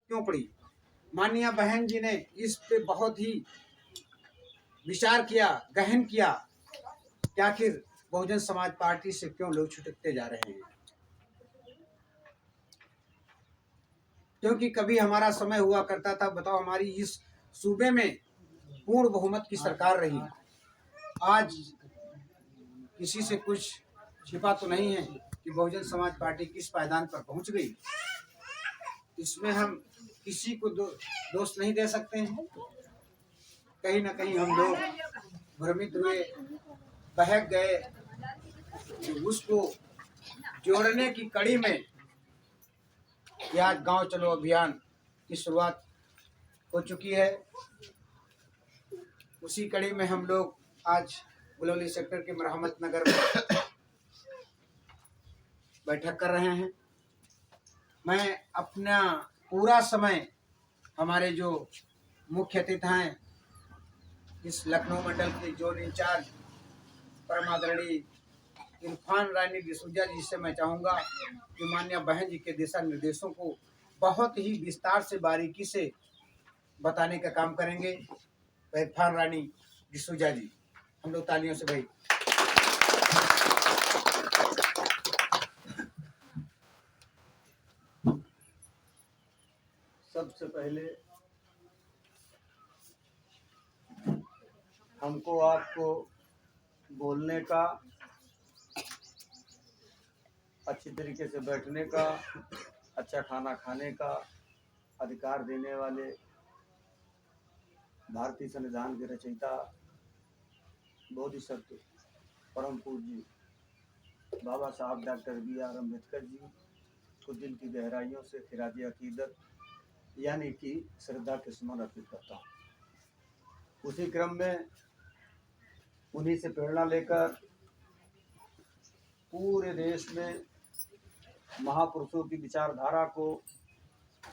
क्यों पड़ी। माननीय बहन जी ने इस पे बहुत ही विचार किया, गहन किया कि आखिर बहुजन समाज पार्टी से क्यों लोग छुटकते जा रहे हैं। क्योंकि कभी हमारा समय हुआ करता था, बताओ, हमारी इस सूबे में पूर्ण बहुमत की सरकार रही। आज किसी से कुछ छिपा तो नहीं है कि बहुजन समाज पार्टी किस पायदान पर पहुंच गई। इसमें हम किसी को दोष नहीं दे सकते हैं। कहीं ना कहीं हम लोग भ्रमित हुए, बहक गए। उसको जोड़ने की कड़ी में आज गांव चलो अभियान की शुरुआत हो चुकी है। उसी कड़ी में हम लोग आज गुलौली सेक्टर के मरहमत नगर में बैठक कर रहे हैं। मैं अपना पूरा समय हमारे जो मुख्य अतिथि हैं, इस लखनऊ मंडल के जोन इंचार्ज परम आदरणीय इरफान रानी डिसूजा जी से मैं चाहूँगा कि माननीय बहन जी के दिशा निर्देशों को बहुत ही विस्तार से, बारीकी से बताने का काम करेंगे। तो इरफान रानी डिसूजा जी, हम लोग तालियों से भाई। सबसे पहले हमको आपको बोलने का, अच्छी तरीके से बैठने का, अच्छा खाना खाने का अधिकार देने वाले भारतीय संविधान के रचयिता बोधिसत्व परम पूज्य बाबा साहब डॉक्टर B.R. अम्बेडकर जी को दिल की गहराइयों से खिराज अकीदत यानी कि श्रद्धा के सुमन अर्पित करता हूँ। उसी क्रम में उन्हीं से प्रेरणा लेकर पूरे देश में महापुरुषों की विचारधारा को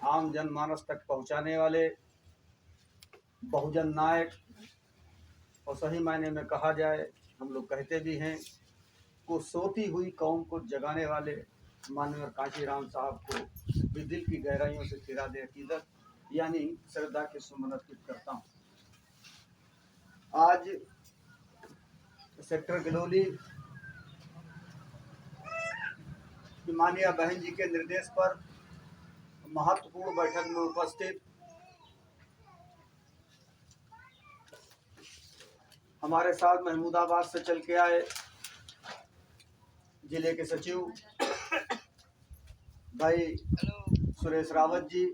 आम जनमानस तक पहुंचाने वाले बहुजन नायक, और सही मायने में कहा जाए, हम लोग कहते भी हैं, को सोती हुई कौम को जगाने वाले माननीय कांशीराम साहब को भी दिल की गहराइयों से खिराज अकीदत यानी श्रद्धा के सुमन अर्पित करता हूँ। आज सेक्टर गिलौली की माननीय बहन जी के निर्देश पर महत्वपूर्ण बैठक में उपस्थित हमारे साथ महमूदाबाद से चल के आए जिले के सचिव भाई सुरेश रावत जी,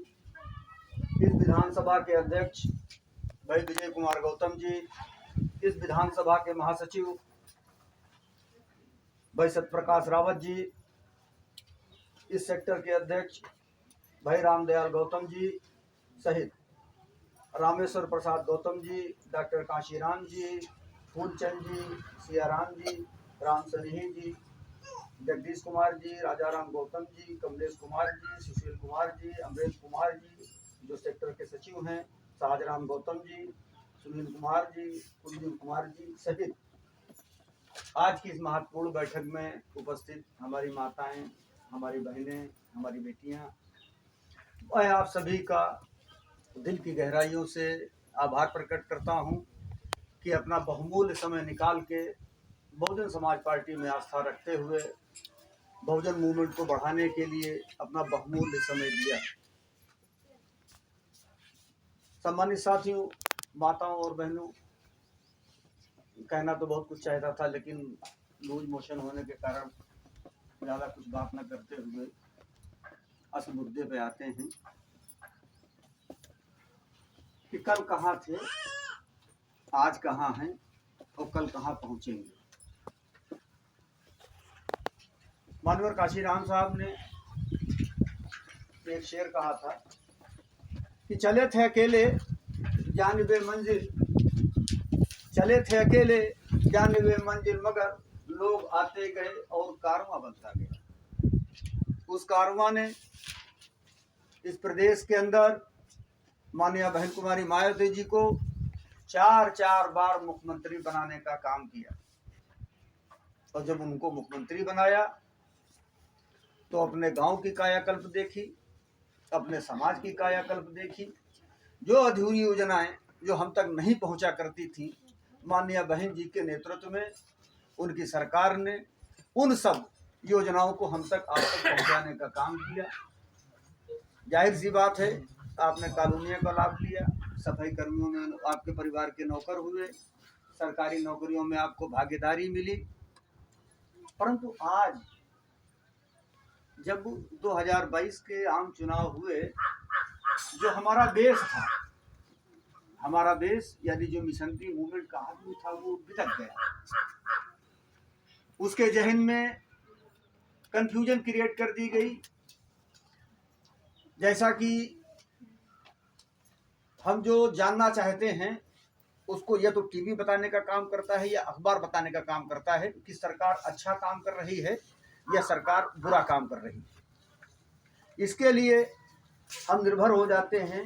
इस विधानसभा के अध्यक्ष भाई विजय कुमार गौतम जी, इस विधानसभा के महासचिव भाई सत्यप्रकाश रावत जी, इस सेक्टर के अध्यक्ष भाई रामदयाल गौतम जी सहित रामेश्वर प्रसाद गौतम जी, डॉक्टर कांशीराम जी, फूलचंद जी, सियाराम जी, राम सनेही जी, जगदीश कुमार जी, राजाराम गौतम जी, कमलेश कुमार जी, सुशील कुमार जी, अमरेश कुमार जी जो सेक्टर के सचिव हैं, शाहजराम गौतम जी, सुनील कुमार जी, कुलदीप कुमार जी सहित आज की इस महत्वपूर्ण बैठक में उपस्थित हमारी माताएं, हमारी बहनें, हमारी बेटियां, मैं आप सभी का दिल की गहराइयों से आभार प्रकट करता हूं कि अपना बहुमूल्य समय निकाल के बहुजन समाज पार्टी में आस्था रखते हुए बहुजन मूवमेंट को बढ़ाने के लिए अपना बहुमूल्य समय दिया। सम्मानित साथियों, माताओं और बहनों, कहना तो बहुत कुछ चाहता था, लेकिन लूज मोशन होने के कारण ज़्यादा कुछ बात न करते हुए असल मुद्दे पे आते हैं कि कल कहाँ थे, आज कहाँ हैं और कल कहाँ पहुँचेंगे। माननीय कांशीराम साहब ने एक शेर कहा था कि चले थे अकेले जानिबे मंजिल, चले थे अकेले जानिबे मंजिल, मगर लोग आते गए और कारवां बनता गया। उस कारवां ने इस प्रदेश के अंदर माननीय बहन कुमारी मायावती जी को 4 बार मुख्यमंत्री बनाने का काम किया, और जब उनको मुख्यमंत्री बनाया तो अपने गांव की कायाकल्प देखी, अपने समाज की कायाकल्प देखी। जो अधूरी योजनाएं जो हम तक नहीं पहुंचा करती थी, माननीय बहन जी के नेतृत्व में उनकी सरकार ने उन सब योजनाओं को हम तक आप तक पहुंचाने का काम किया। जाहिर सी बात है, आपने कॉलोनियों का लाभ लिया, सफाई कर्मियों में आपके परिवार के नौकर हुए, सरकारी नौकरियों में आपको भागीदारी मिली। परंतु आज जब 2022 के आम चुनाव हुए, जो हमारा बेस था, हमारा बेस यानी जो मिशनरी मूवमेंट का आदमी था, वो बिखर गया। उसके जहन में कंफ्यूजन क्रिएट कर दी गई। जैसा कि हम जो जानना चाहते हैं उसको या तो टीवी बताने का काम करता है या अखबार बताने का काम करता है कि सरकार अच्छा काम कर रही है या सरकार बुरा काम कर रही है। इसके लिए हम निर्भर हो जाते हैं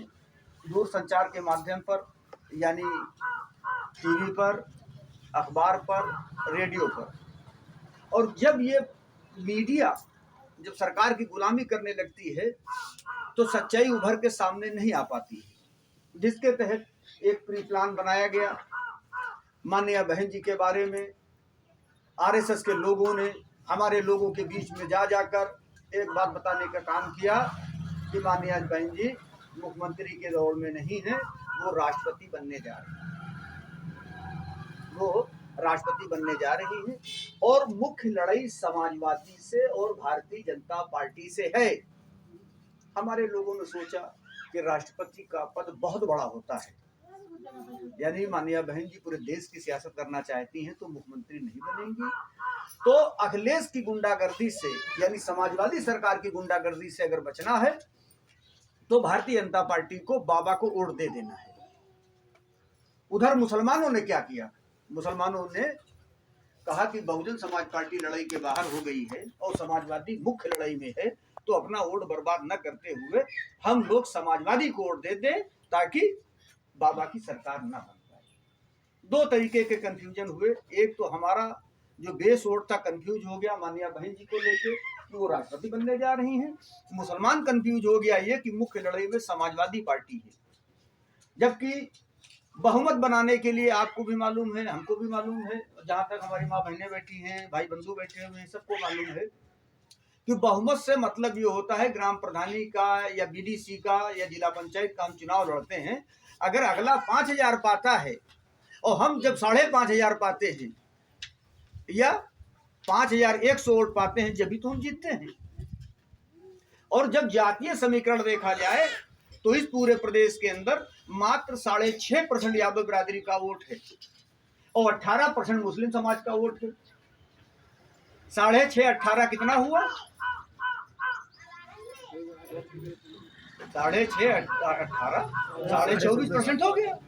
दूरसंचार के माध्यम पर, यानी टीवी पर, अखबार पर, रेडियो पर। और जब ये मीडिया जब सरकार की गुलामी करने लगती है तो सच्चाई उभर के सामने नहीं आ पाती है, जिसके तहत एक प्री प्लान बनाया गया। माननीय बहन जी के बारे में आरएसएस के लोगों ने हमारे लोगों के बीच में जा जाकर एक बात बताने का काम किया कि माननीय बहन जी मुख्यमंत्री के दौर में नहीं है, वो राष्ट्रपति बनने जा रही है, वो राष्ट्रपति बनने जा रही है। और मुख्य लड़ाई समाजवादी से और भारतीय जनता पार्टी से है। हमारे लोगों ने सोचा कि राष्ट्रपति का पद बहुत बड़ा होता है, यानी माननीय बहन जी पूरे देश की सियासत करना चाहती हैं तो मुख्यमंत्री नहीं बनेंगी। तो अखिलेश की गुंडागर्दी से, यानी समाजवादी सरकार की गुंडागर्दी से अगर बचना है तो भारतीय जनता पार्टी को बाबा को वोट दे देना है। उधर मुसलमानों ने क्या किया? मुसलमानों ने कहा कि बहुजन समाज पार्टी लड़ाई के बाहर हो गई है और समाजवादी मुख्य लड़ाई में है, तो अपना वोट बर्बाद न करते हुए हम लोग समाजवादी को वोट दे दें ताकि बाबा की सरकार न बन पाए। दो तरीके के कंफ्यूजन हुए। एक तो हमारा जो बेस वोट था कंफ्यूज हो गया माननीय बहन जी को लेके कि वो राष्ट्रपति बनने जा रही हैं। मुसलमान कंफ्यूज हो गया ये कि मुख्य लड़ाई में समाजवादी पार्टी है, जबकि बहुमत बनाने के लिए आपको भी मालूम है, हमको भी मालूम है, जहां तक हमारी माँ बहनें बैठी हैं, भाई बंधु बैठे हुए हैं, सबको मालूम है कि बहुमत से मतलब ये होता है ग्राम प्रधानी का या बीडीसी का या जिला पंचायत का हम चुनाव लड़ते हैं, अगर अगला 5000 पाता है और हम जब 5500 पाते हैं या 5100 वोट पाते हैं, जब भी तो हम जीतते हैं। और जब जातीय समीकरण देखा जाए तो इस पूरे प्रदेश के अंदर मात्र 6.5% यादव बिरादरी का वोट है और 18% मुस्लिम समाज का वोट है। 6.5 18 कितना हुआ? 6.5 18 24% हो गया।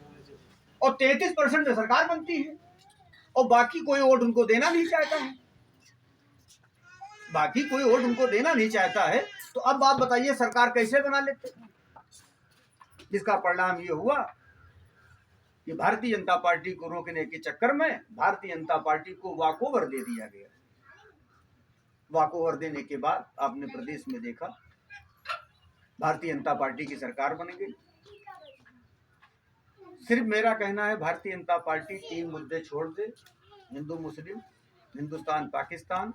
और 33% में सरकार बनती है और बाकी कोई वोट उनको देना नहीं चाहता है, बाकी कोई वोट उनको देना नहीं चाहता है। तो अब आप बताइए सरकार कैसे बना लेते हैं? जिसका परिणाम ये हुआ कि भारतीय जनता पार्टी को रोकने के चक्कर में भारतीय जनता पार्टी को वॉकओवर दे दिया गया। वॉकओवर देने के बाद आपने प्रदेश में देखा भारतीय जनता पार्टी की सरकार बन गई। सिर्फ मेरा कहना है भारतीय जनता पार्टी 3 मुद्दे छोड़ दे, हिंदू मुस्लिम, हिंदुस्तान पाकिस्तान,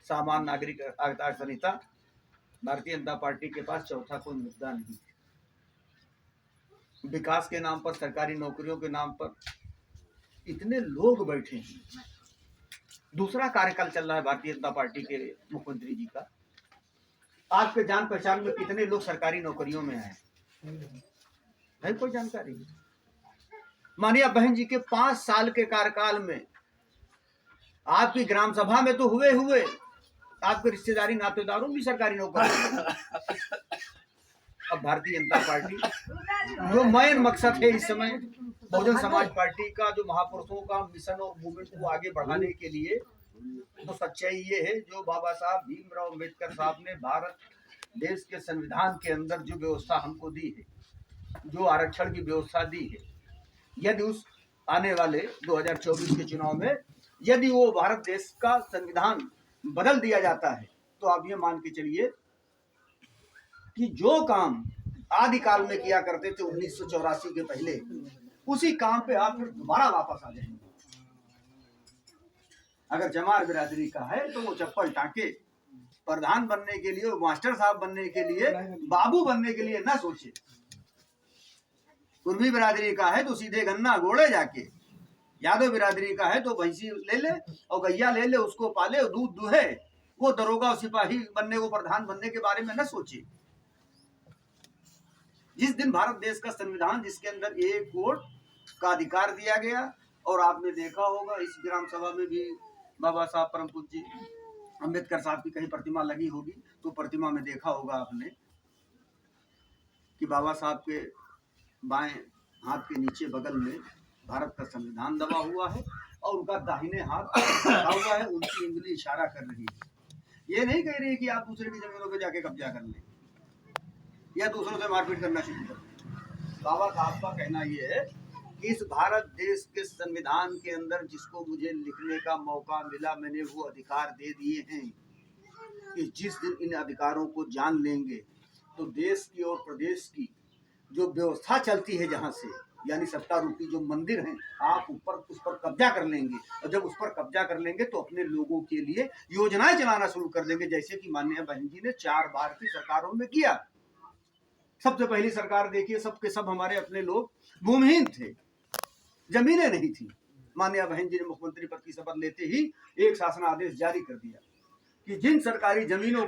सामान्य नागरिक आचार संहिता। भारतीय जनता पार्टी के पास चौथा कोई मुद्दा नहीं है। विकास के नाम पर, सरकारी नौकरियों के नाम पर इतने लोग बैठे हैं। दूसरा कार्यकाल चल रहा है भारतीय जनता पार्टी के मुख्यमंत्री जी का। आपके जान पहचान में कितने लोग सरकारी नौकरियों में हैं? है कोई जानकारी? माननीय बहन जी के 5 साल के कार्यकाल में आपकी ग्राम सभा में तो हुए आपके रिश्तेदारी नातेदारों भी सरकारी नौकरी। अब भारतीय जनता पार्टी जो मेन मकसद है इस समय बहुजन समाज पार्टी का, जो महापुरुषों का मिशन और मूवमेंट को आगे बढ़ाने के लिए, तो सच्चाई ये है जो बाबा साहब भीमराव अम्बेडकर साहब ने भारत देश के संविधान के अंदर जो व्यवस्था हमको दी है, जो आरक्षण की व्यवस्था दी है, यदि उस आने वाले 2024 के चुनाव में यदि वो भारत देश का संविधान बदल दिया जाता है तो आप ये मान के चलिए कि जो काम आदिकाल में किया करते थे 1984 के पहले, उसी काम पे आप फिर दोबारा वापस आ जाएंगे। अगर जमार बिरादरी का है तो वो चप्पल टाके प्रधान बनने के लिए, मास्टर साहब बनने के लिए, बाबू बनने के लिए ना सोचे। कुर्मी बिरादरी का है तो सीधे गन्ना गोड़े जाके, यादव बिरादरी का है तो भैंसी ले ले और गैया ले ले, उसको पाले और दूध दुहे, वो दरोगा और सिपाही बनने को, प्रधान बनने के बारे में न सोचे। जिस दिन भारत देश का संविधान, जिसके अंदर एक वोट का अधिकार दिया गया, और आपने देखा होगा इस ग्राम सभा में भी बाबा साहब परम पूज्य अम्बेडकर साहब की कहीं प्रतिमा लगी होगी, तो प्रतिमा में देखा होगा आपने कि बाबा साहब के बाएं हाथ के नीचे बगल में भारत का संविधान दबा हुआ है और उनका दाहिने हाथ रखा हुआ है, उनकी उंगली इशारा कर रही है। ये नहीं कह रही कि आप दूसरे की जमीनों पे जाके कब्जा कर लें या दूसरों से मारपीट करना शुरू कर दें। बाबा साहब का कहना ये है कि इस भारत देश के संविधान के अंदर जिसको मुझे लिखने का मौका मिला, मैंने वो अधिकार दे दिए हैं कि जिस दिन इन अधिकारों को जान लेंगे तो देश की और प्रदेश की जो व्यवस्था चलती है जहाँ से, यानी सत्ता रूपी जो मंदिर हैं, आप ऊपर उस पर कब्जा कर लेंगे, और जब उस पर कब्जा कर लेंगे तो अपने लोगों के लिए योजनाएं चलाना शुरू कर देंगे, जैसे कि माननीय बहन जी ने 4 बार की सरकारों में किया। सबसे पहली सरकार देखिए, सबके सब हमारे अपने लोग भूमिहीन थे, जमीनें नहीं थी। माननीय बहन जी ने मुख्यमंत्री पद की शपथ लेते ही एक शासन आदेश जारी कर दिया कि जिन सरकारी जमीनों